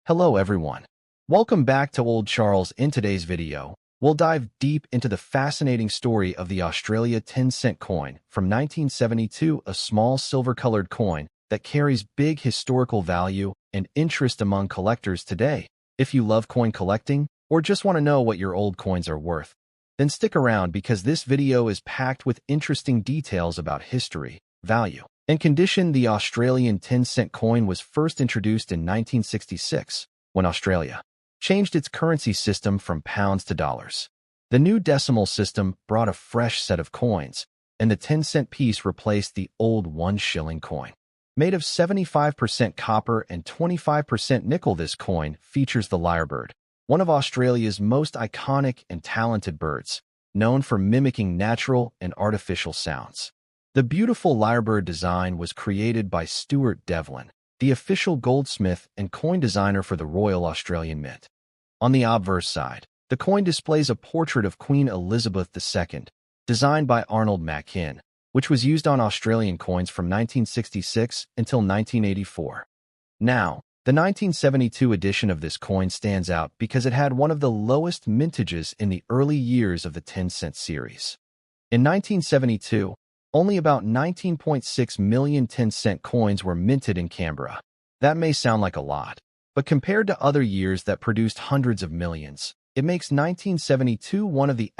Hello everyone. Welcome back to Old Charles. In today's video, we'll dive deep into the fascinating story of the Australia 10-cent coin from 1972, a small silver-colored coin that carries big historical value and interest among collectors today. If you love coin collecting or just want to know what your old coins are worth, then stick around because this video is packed with interesting details about history, value, and condition. The Australian 10-cent coin was first introduced in 1966, when Australia changed its currency system from pounds to dollars. The new decimal system brought a fresh set of coins, and the 10-cent piece replaced the old 1 shilling coin. Made of 75% copper and 25% nickel, this coin features the lyrebird, one of Australia's most iconic and talented birds, known for mimicking natural and artificial sounds. The beautiful lyrebird design was created by Stuart Devlin, the official goldsmith and coin designer for the Royal Australian Mint. On the obverse side, the coin displays a portrait of Queen Elizabeth II, designed by Arnold Machin, which was used on Australian coins from 1966 until 1984. Now, the 1972 edition of this coin stands out because it had one of the lowest mintages in the early years of the 10-cent series. In 1972, only about 19.6 million 10-cent coins were minted in Canberra. That may sound like a lot, but compared to other years that produced hundreds of millions, it makes 1972 one of the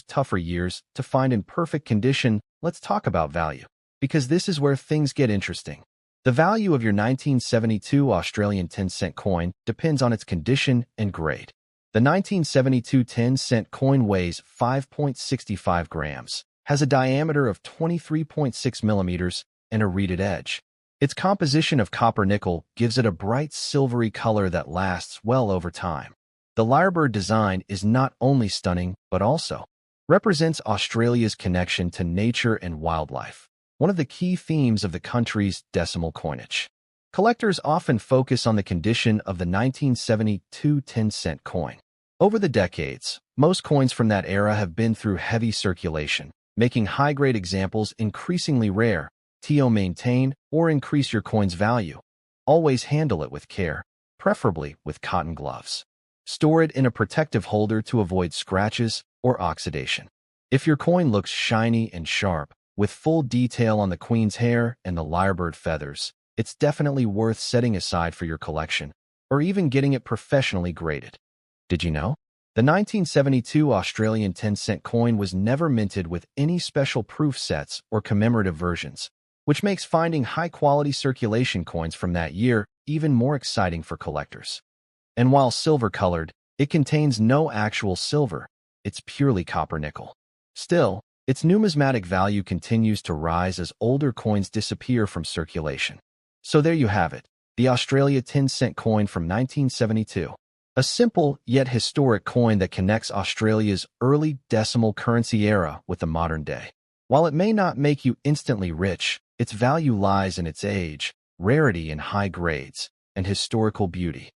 tougher years to find in perfect condition. Let's talk about value, because this is where things get interesting. The value of your 1972 Australian 10-cent coin depends on its condition and grade. The 1972 10-cent coin weighs 5.65 grams, has a diameter of 23.6 millimeters, and a reeded edge. Its composition of copper-nickel gives it a bright silvery color that lasts well over time. The lyrebird design is not only stunning, but also represents Australia's connection to nature and wildlife, one of the key themes of the country's decimal coinage. Collectors often focus on the condition of the 1972 10-cent coin. Over the decades, most coins from that era have been through heavy circulation, making high-grade examples increasingly rare. To maintain or increase your coin's value, always handle it with care, preferably with cotton gloves. Store it in a protective holder to avoid scratches or oxidation. If your coin looks shiny and sharp, with full detail on the queen's hair and the lyrebird feathers, it's definitely worth setting aside for your collection, or even getting it professionally graded. Did you know? The 1972 Australian 10-cent coin was never minted with any special proof sets or commemorative versions, which makes finding high-quality circulation coins from that year even more exciting for collectors. And while silver-colored, it contains no actual silver. It's purely copper-nickel. Still, its numismatic value continues to rise as older coins disappear from circulation. So there you have it, the Australia 10-cent coin from 1972. A simple yet historic coin that connects Australia's early decimal currency era with the modern day. While it may not make you instantly rich, its value lies in its age, rarity in high grades, and historical beauty.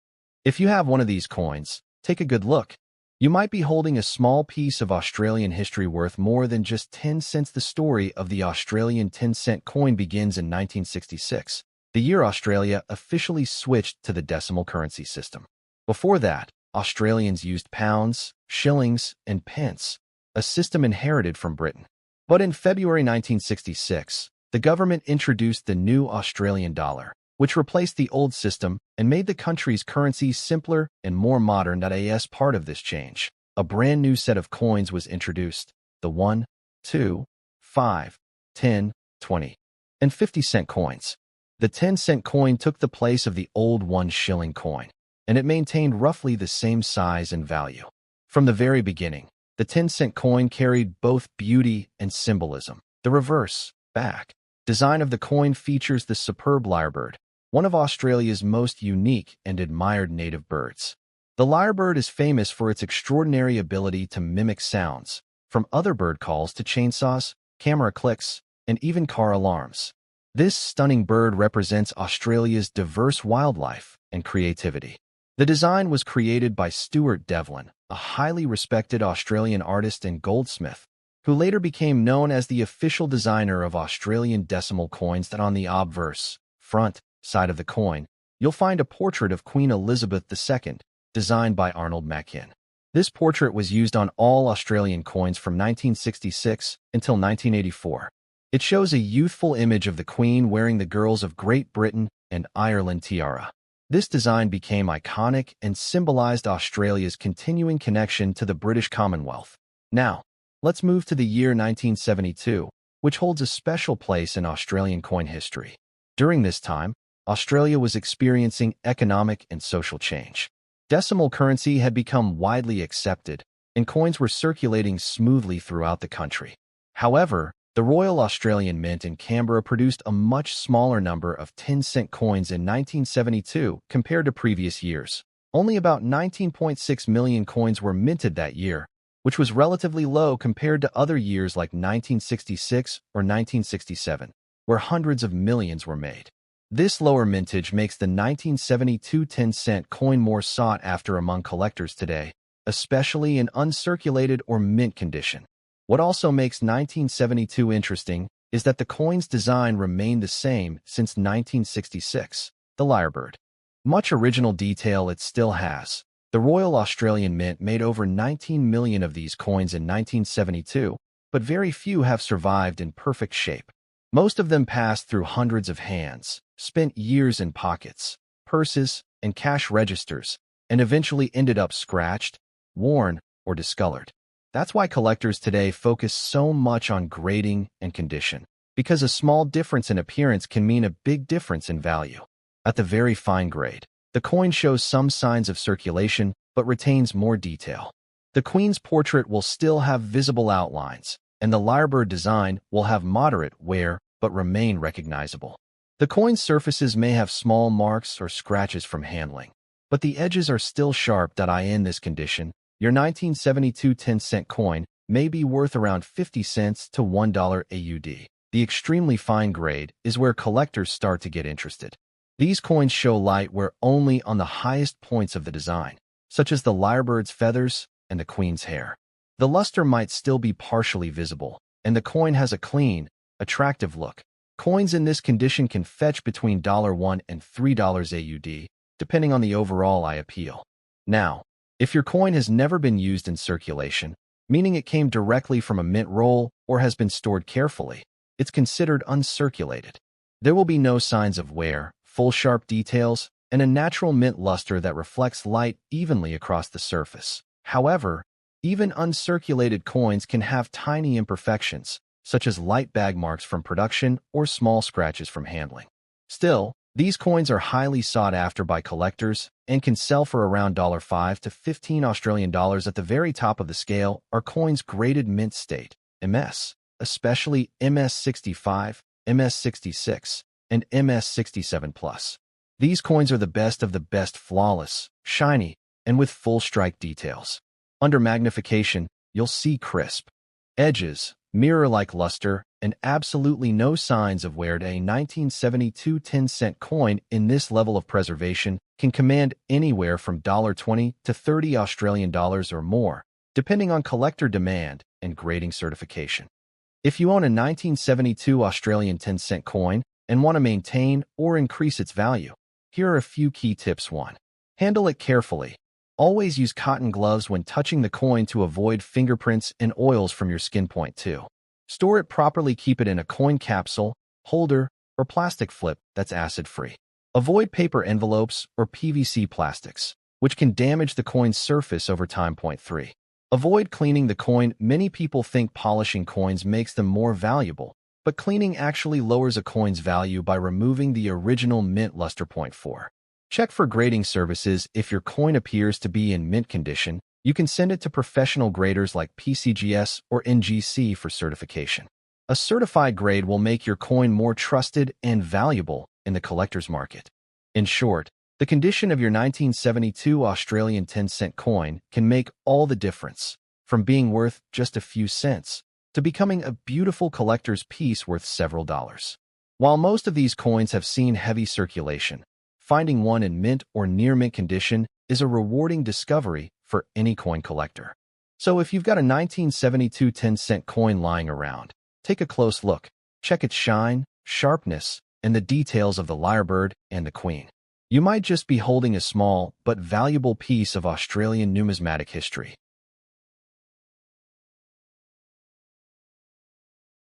If you have one of these coins, take a good look. You might be holding a small piece of Australian history worth more than just 10 cents. The story of the Australian 10-cent coin begins in 1966, the year Australia officially switched to the decimal currency system. Before that, Australians used pounds, shillings, and pence, a system inherited from Britain. But in February 1966, the government introduced the new Australian dollar, which replaced the old system and made the country's currency simpler and more modern. As part of this change, a brand new set of coins was introduced, the 1, 2, 5, 10, 20, and 50-cent coins. The 10-cent coin took the place of the old 1 shilling coin, and it maintained roughly the same size and value. From the very beginning, the 10-cent coin carried both beauty and symbolism. The reverse, back, design of the coin features the superb lyrebird, one of Australia's most unique and admired native birds. The lyrebird is famous for its extraordinary ability to mimic sounds, from other bird calls to chainsaws, camera clicks, and even car alarms. This stunning bird represents Australia's diverse wildlife and creativity. The design was created by Stuart Devlin, a highly respected Australian artist and goldsmith, who later became known as the official designer of Australian decimal coins. On the obverse, front, side of the coin, you'll find a portrait of Queen Elizabeth II, designed by Arnold Machin. This portrait was used on all Australian coins from 1966 until 1984. It shows a youthful image of the Queen wearing the Girls of Great Britain and Ireland tiara. This design became iconic and symbolized Australia's continuing connection to the British Commonwealth. Now, let's move to the year 1972, which holds a special place in Australian coin history. During this time, Australia was experiencing economic and social change. Decimal currency had become widely accepted, and coins were circulating smoothly throughout the country. However, the Royal Australian Mint in Canberra produced a much smaller number of 10-cent coins in 1972 compared to previous years. Only about 19.6 million coins were minted that year, which was relatively low compared to other years like 1966 or 1967, where hundreds of millions were made. This lower mintage makes the 1972 10-cent coin more sought after among collectors today, especially in uncirculated or mint condition. What also makes 1972 interesting is that the coin's design remained the same since 1966, the lyrebird. Much original detail it still has. The Royal Australian Mint made over 19 million of these coins in 1972, but very few have survived in perfect shape. Most of them passed through hundreds of hands, spent years in pockets, purses, and cash registers, and eventually ended up scratched, worn, or discolored. That's why collectors today focus so much on grading and condition, because a small difference in appearance can mean a big difference in value. At the very fine grade, the coin shows some signs of circulation but retains more detail. The Queen's portrait will still have visible outlines, and the lyrebird design will have moderate wear but remain recognizable. The coin's surfaces may have small marks or scratches from handling, but the edges are still sharp. In this condition, your 1972 10-cent coin may be worth around 50 cents to $1 AUD. The extremely fine grade is where collectors start to get interested. These coins show light wear only on the highest points of the design, such as the lyrebird's feathers and the Queen's hair. The luster might still be partially visible, and the coin has a clean, attractive look. Coins in this condition can fetch between $1 and $3 AUD, depending on the overall eye appeal. Now, if your coin has never been used in circulation, meaning it came directly from a mint roll or has been stored carefully, it's considered uncirculated. There will be no signs of wear, full sharp details, and a natural mint luster that reflects light evenly across the surface. However, even uncirculated coins can have tiny imperfections, such as light bag marks from production or small scratches from handling. Still, these coins are highly sought after by collectors and can sell for around $5 to $15 Australian dollars. At the very top of the scale are coins graded mint state, MS, especially MS65, MS66, and MS67+. These coins are the best of the best, flawless, shiny, and with full strike details. Under magnification, you'll see crisp edges, mirror-like luster, and absolutely no signs of wear. A 1972 10-cent coin in this level of preservation can command anywhere from $20 to $30 Australian dollars or more, depending on collector demand and grading certification. If you own a 1972 Australian 10-cent coin and want to maintain or increase its value, here are a few key tips. 1. Handle it carefully. Always use cotton gloves when touching the coin to avoid fingerprints and oils from your skin. 2. Store it properly. Keep it in a coin capsule, holder, or plastic flip that's acid-free. Avoid paper envelopes or PVC plastics, which can damage the coin's surface over time. 3. Avoid cleaning the coin. Many people think polishing coins makes them more valuable, but cleaning actually lowers a coin's value by removing the original mint luster. 4. Check for grading services. If your coin appears to be in mint condition, you can send it to professional graders like PCGS or NGC for certification. A certified grade will make your coin more trusted and valuable in the collector's market. In short, the condition of your 1972 Australian 10-cent coin can make all the difference, from being worth just a few cents to becoming a beautiful collector's piece worth several dollars. While most of these coins have seen heavy circulation, finding one in mint or near mint condition is a rewarding discovery for any coin collector. So if you've got a 1972 10-cent coin lying around, take a close look. Check its shine, sharpness, and the details of the lyrebird and the Queen. You might just be holding a small but valuable piece of Australian numismatic history.